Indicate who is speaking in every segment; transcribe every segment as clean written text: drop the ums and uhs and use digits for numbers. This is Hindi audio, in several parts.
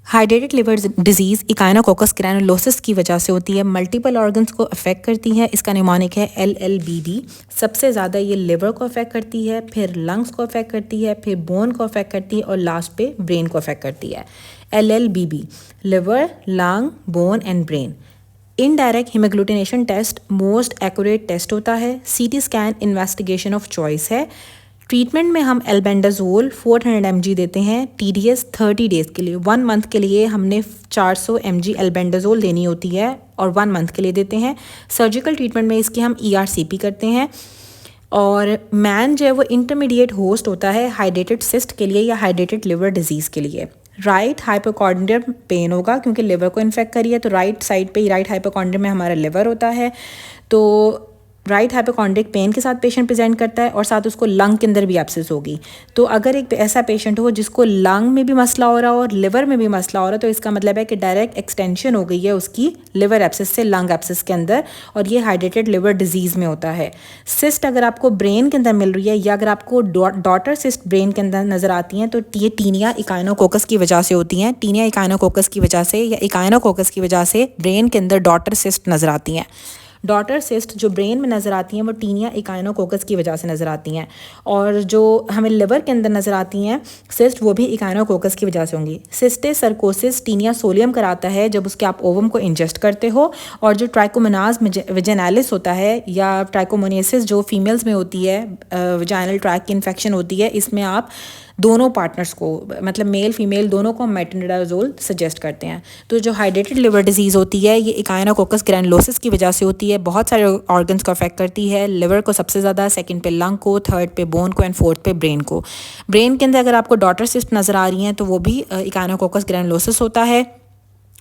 Speaker 1: हाइड्रेटेड लिवर डिजीज़ इकाइनोकोकस ग्रैनुलोसिस की वजह से होती है। मल्टीपल ऑर्गन्स को अफेक्ट करती है। इसका निमोनिक है LLBD। सबसे ज़्यादा ये लिवर को अफेक्ट करती है, फिर लंग्स को अफेक्ट करती है, फिर बोन को अफेक्ट करती है और लास्ट पे ब्रेन को अफेक्ट करती है। LLBB liver, lung, bone and brain. Indirect hemagglutination test most accurate test होता है। CT scan investigation of choice है। ट्रीटमेंट में हम एल्बेंडाजोल 400 mg देते हैं TDS 30 डेज़ के लिए। 1 मंथ के लिए हमने 400 mg एल्बेंडाजोल देनी होती है और 1 मंथ के लिए देते हैं। सर्जिकल ट्रीटमेंट में इसकी हम ERCP करते हैं। और मैन जो है वो इंटरमीडिएट होस्ट होता है हाइड्रेटेड सिस्ट के लिए या हाइड्रेटेड लिवर डिजीज़ के लिए। राइट हाइपोकॉन्ड्रियम पेन होगा क्योंकि लिवर को इन्फेक्ट करी है, तो राइट साइड पे ही राइट हाइपोकॉन्ड्रियम में हमारा लिवर होता है। तो राइट हाइपोकॉन्ड्रिक पेन के साथ पेशेंट प्रेजेंट करता है और साथ उसको लंग के अंदर भी एब्सेस होगी। तो अगर एक ऐसा पेशेंट हो जिसको लंग में भी मसला हो रहा हो और लिवर में भी मसला हो रहा है, तो इसका मतलब है कि डायरेक्ट एक्सटेंशन हो गई है उसकी लिवर एब्सेस से लंग एब्सेस के अंदर, और ये हाइड्रेटेड लिवर डिजीज़ में होता है। सिस्ट अगर आपको ब्रेन के अंदर मिल रही है या अगर आपको डॉटर सिस्ट ब्रेन के अंदर नज़र आती हैं, तो ये टीनिया इकाइनोकोकस की वजह से होती हैं। टीनिया इकाइनोकोकस की वजह से या इकाइनोकोकस की वजह से ब्रेन के अंदर डॉटर सिस्ट नज़र आती हैं। डॉटर सिस्ट जो ब्रेन में नज़र आती हैं वो टीनिया इकाइनोकोकस की वजह से नज़र आती हैं, और जो हमें लिवर के अंदर नज़र आती हैं सिस्ट, वो भी इकाइनोकोकस की वजह से होंगी। सिस्टे सर्कोसिस टीनिया सोलियम कराता है जब उसके आप ओवम को इंजेस्ट करते हो, और जो ट्राइकोमोनाज विजेनालिस होता है या ट्राइकोमोनियसिस जो फीमेल्स में होती है, विजाइनल ट्रैक की इन्फेक्शन होती है, इसमें आप दोनों पार्टनर्स को, मतलब मेल फीमेल दोनों को मेट्रोनिडाजोल सजेस्ट करते हैं। तो जो हाइड्रेटेड लिवर डिजीज़ होती है ये इकाइनोकोकस ग्रैनुलोसिस की वजह से होती है। बहुत सारे ऑर्गन्स को अफेक्ट करती है। लिवर को सबसे ज़्यादा, सेकंड पे लंग को, थर्ड पे बोन को एंड फोर्थ पे ब्रेन को। ब्रेन के अंदर अगर आपको डॉटर सिस्ट नज़र आ रही हैं तो वो भी इकाइनोकोकस ग्रैनुलोसिस होता है।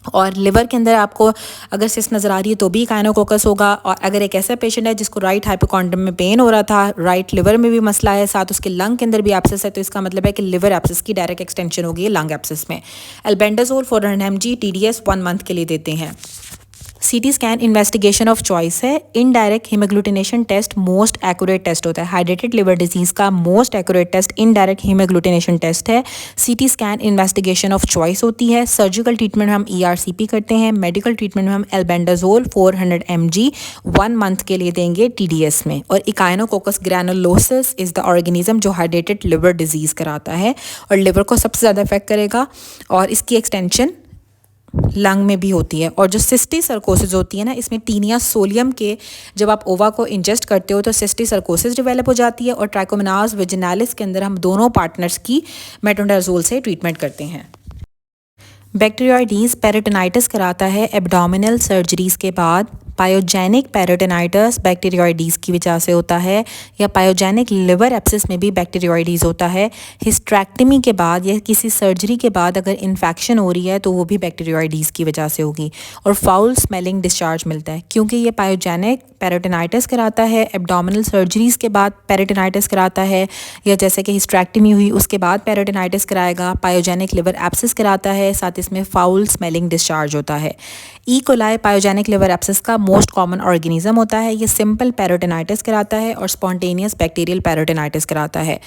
Speaker 1: और लिवर के अंदर आपको अगर सिस्ट नज़र आ रही है तो भी इकाइनोकोकस होगा। और अगर एक ऐसा पेशेंट है जिसको राइट हाइपोकॉन्ड्रियम में पेन हो रहा था, राइट लिवर में भी मसला है, साथ उसके लंग के अंदर भी एब्सेस है, तो इसका मतलब है कि लिवर एब्सेस की डायरेक्ट एक्सटेंशन होगी लंग एब्सेस में। एल्बेंडाजोल 400 mg TDS 1 मंथ के लिए देते हैं। CT scan investigation of choice है। Indirect hemagglutination test most accurate test होता है। हाइड्रेटेड लिवर डिजीज़ का most accurate test indirect hemagglutination test है। CT scan investigation of choice होती है। सर्जिकल ट्रीटमेंट में हम ERCP करते हैं। मेडिकल ट्रीटमेंट में हम एल्बेंडाजोल 400 mg 1 मंथ के लिए देंगे TDS में। और इकाइनोकोकस ग्रैनुलोसिस इज़ द ऑर्गेनिज्म जो हाइड्रेटेड लिवर डिजीज़ कराता है और लिवर को सबसे ज़्यादा अफेक्ट करेगा, और इसकी एक्सटेंशन लंग में भी होती है। और जो सिस्टिक सर्कोसिस होती है ना, इसमें टीनिया सोलियम के जब आप ओवा को इंजेस्ट करते हो तो सिस्टिक सर्कोसिस डेवलप हो जाती है, और ट्राइकोमोनाज विजिनालिस के अंदर हम दोनों पार्टनर्स की मेट्रोनिडाजोल से ट्रीटमेंट करते हैं। बैक्टीरियोइडीज पेरिटोनाइटिस कराता है एब्डोमिनल सर्जरीज के बाद। पायोजेनिक पेरिटोनाइटिस बैक्टीरियोइडीज की वजह से होता है, या पायोजेनिक लिवर एब्सेस में भी बैक्टीरियोइडीज होता है। हिस्ट्रैक्टमी के बाद या किसी सर्जरी के बाद अगर इन्फेक्शन हो रही है तो वो भी बैक्टीरियोइडीज की वजह से होगी। और फाउल स्मेलिंग डिस्चार्ज मिलता है क्योंकि ये पायोजेनिक पेरिटोनाइटिस कराता है, एब्डोमिनल सर्जरीज के बाद पेरिटोनाइटिस कराता है, या जैसे कि हिस्ट्रैक्टमी हुई उसके बाद पेरिटोनाइटिस कराएगा। पायोजेनिक लिवर एब्सेस कराता है, साथ इसमें फाउल स्मेलिंग डिस्चार्ज होता है। E coli pyogenic liver abscess का मोस्ट कॉमन ऑर्गेनिज्म होता है। ये सिंपल पेरिटोनाइटिस कराता है और स्पॉन्टेनियस बैक्टीरियल पेरिटोनाइटिस कराता है।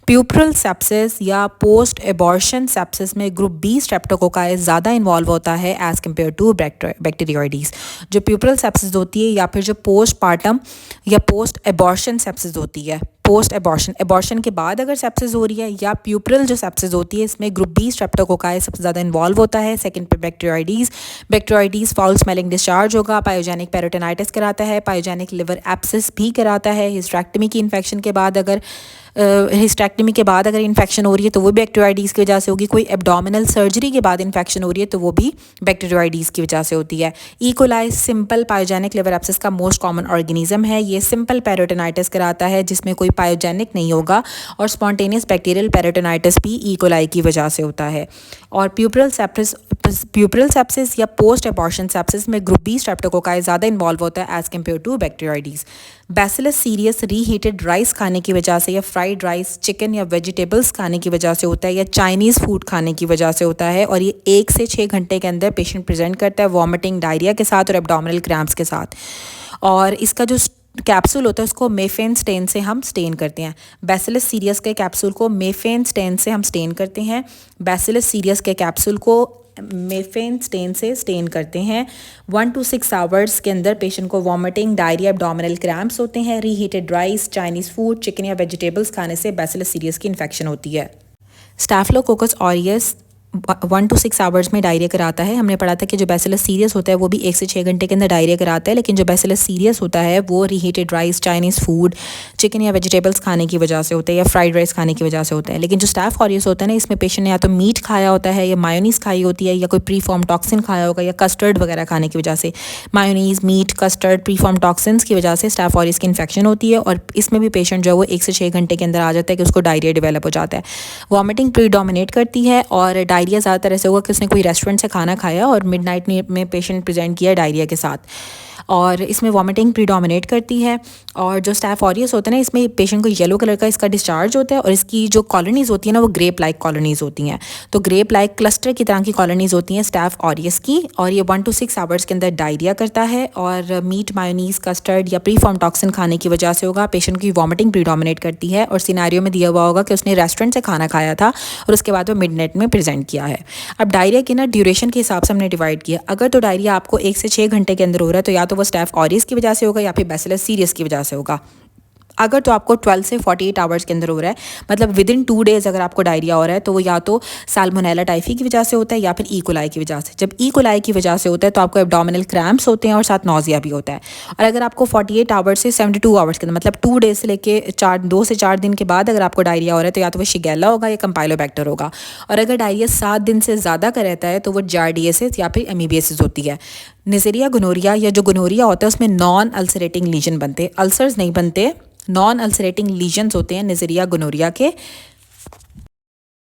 Speaker 1: प्यूपरल सेप्सिस या पोस्ट एबॉर्शन सेप्सिस में ग्रुप B स्ट्रेप्टोकोकाई ज़्यादा इन्वॉल्व होता है एज़ कम्पेयर टू बैक्टीरियोइडीज। जो प्यूपरल सेप्सिस होती है या फिर जो पोस्ट पार्टम या पोस्ट एबॉर्शन सेप्सिस होती है, पोस्ट एबॉर्शन के बाद अगर सेप्सिस हो रही है, या प्यूपरल जो सेप्सिस होती है, इसमें ग्रुप B स्ट्रेप्टोकोकाई सबसे ज़्यादा इन्वॉल्व होता है। सेकंड पे बैक्टीरियोइडीज फाउल स्मेलिंग डिस्चार्ज होगा। पायोजेनिक पेरिटोनाइटिस कराता है। पायोजेनिक लिवर एब्सेस भी कराता है। हिस्ट्रैक्टमी की इन्फेक्शन के बाद अगर इन्फेक्शन हो रही है तो वो बैक्टीरियोइडीज़ की वजह से होगी। कोई एब्डोमिनल सर्जरी के बाद इन्फेक्शन हो रही है तो वो भी बैक्टीरियोइडीज़ की वजह से होती है। E coli simple pyogenic liver abscess का मोस्ट कॉमन ऑर्गेनिज्म है। ये सिंपल पेरिटोनाइटिस कराता है जिसमें कोई पायोजेनिक नहीं होगा, और स्पॉन्टेनियस बैक्टीरियल पेरिटोनाइटिस भी ई कोलाई की वजह से होता है। और प्यूपरल सेप्सिस या पोस्ट एबॉर्शन सेप्सिस में ग्रुप B स्ट्रेप्टोकोकाई ज़्यादा इन्वॉल्व होता है as compare to bacteroides. Bacillus cereus reheated rice खाने की वजह से, या फ्राइड राइस, चिकन या वेजिटेबल्स खाने की वजह से होता है, या चाइनीज़ फूड खाने की वजह से होता है। और ये 1 से 6 घंटे के अंदर पेशेंट प्रेजेंट करता है वॉमिटिंग, डायरिया के साथ और एब्डोमिनल क्रैम्प्स के साथ। और इसका जो कैप्सूल होता है उसको मेफेन स्टेन से हम स्टेन करते हैं। बैसिलस सीरियस के कैप्सूल को मेफेन स्टेन से हम स्टेन करते हैं। बैसिलस सीरियस के कैप्सूल को मेफेन स्टेन से स्टेन करते हैं। 1 to 6 आवर्स के अंदर पेशेंट को वॉमिटिंग, डायरिया, एब्डोमिनल क्रैम्प्स होते हैं। Reheated rice, Chinese food, chicken या वेजिटेबल्स खाने से बैसिलस सीरियस की इन्फेक्शन होती है। स्टैफिलोकोकस ऑरियस 1 to 6 आवर्स में डायरिया कराता है। हमने पढ़ा था कि जो बैसिलस सीरियस होता है वो भी 1 से 6 घंटे के अंदर डायरिया कराता है, लेकिन जो बैसिलस सीरियस होता है वो reheated rice, Chinese food, chicken या वेजिटेबल्स खाने की वजह से होता है या फ्राइड राइस खाने की वजह से होता है। लेकिन जो स्टाफ ऑरियस होता है ना, इसमें पेशेंट ने या तो मीट खाया होता है या मायोनीज़ खाई होती है या कोई प्री फॉर्म टॉक्सिन खाया होगा या कस्टर्ड वगैरह खाने की वजह से। Mayonnaise, meat, custard, pre form toxins की वजह से स्टाफ ऑरियस की इन्फेक्शन होती है और इसमें भी पेशेंट जो है वो 1 से 6 घंटे के अंदर आ जाता है कि उसको डायरिया डेवलप हो जाता है। वॉमिटिंग प्रीडोमिनेट करती है और डायरिया ज़्यादातर ऐसे होगा कि उसने कोई रेस्टोरेंट से खाना खाया और मिडनाइट में पेशेंट प्रेजेंट किया डायरिया के साथ, और इसमें वॉमिटिंग प्रीडोमिनेट करती है। और जो स्टाफ ऑरियस होता है ना, इसमें पेशेंट को येलो कलर का इसका डिस्चार्ज होता है और इसकी जो कॉलोनीज़ होती है ना वो ग्रेप लाइक कॉलोनीज़ होती हैं। तो ग्रेप लाइक क्लस्टर की तरह की कॉलोनीज़ होती हैं स्टाफ ऑरियस की, और ये 1 to 6 आवर्स के अंदर डायरिया करता है और मीट, मायोनीज़, कस्टर्ड या प्री फॉर्म टॉक्सिन खाने की वजह से होगा। पेशेंट की वॉमिटिंग प्रीडोमिनेट करती है और सिनेरियो में दिया हुआ होगा कि उसने रेस्टोरेंट से खाना खाया था और उसके बाद वो मिडनाइट में प्रेजेंट किया है। अब डायरिया की ना ड्यूरेशन के हिसाब से हमने डिवाइड किया। अगर तो डायरिया आपको 1 से 6 घंटे के अंदर हो रहा है तो या तो वो स्टाफ ऑरियस की वजह से होगा या फिर बैसिलस सीरियस की वजह से होगा। अगर तो आपको 12 से 48 आवर्स के अंदर हो रहा है, मतलब विद इन 2 डेज़ अगर आपको डायरिया हो रहा है, तो वो या तो साल्मोनेला टाइफी की वजह से होता है या फिर ई कोलाई की वजह से। जब ई कोलाई की वजह से होता है तो आपको एब्डोमिनल क्रैम्प्स होते हैं और साथ नौजिया भी होता है। और अगर आपको 48 आवर्स से 72 आवर्स के अंदर, मतलब 2 डेज़ से लेके 2 से 4 दिन के बाद अगर आपको डायरिया हो रहा है तो या तो वो शिगेला होगा या कंपाइलोबैक्टर होगा। और अगर डायरिया 7 दिन से ज़्यादा का रहता है तो वो जार्डियासिस या फिर एमीबियासिस होती है। निज़ेरिया गोनोरिया या जो गोनोरिया होता है उसमें नॉन अल्सरेटिंग लीजन बनते, अल्सर्स नहीं बनते, नॉन अल्सरेटिंग लीजन्स होते हैं निज़ेरिया गोनोरिया के।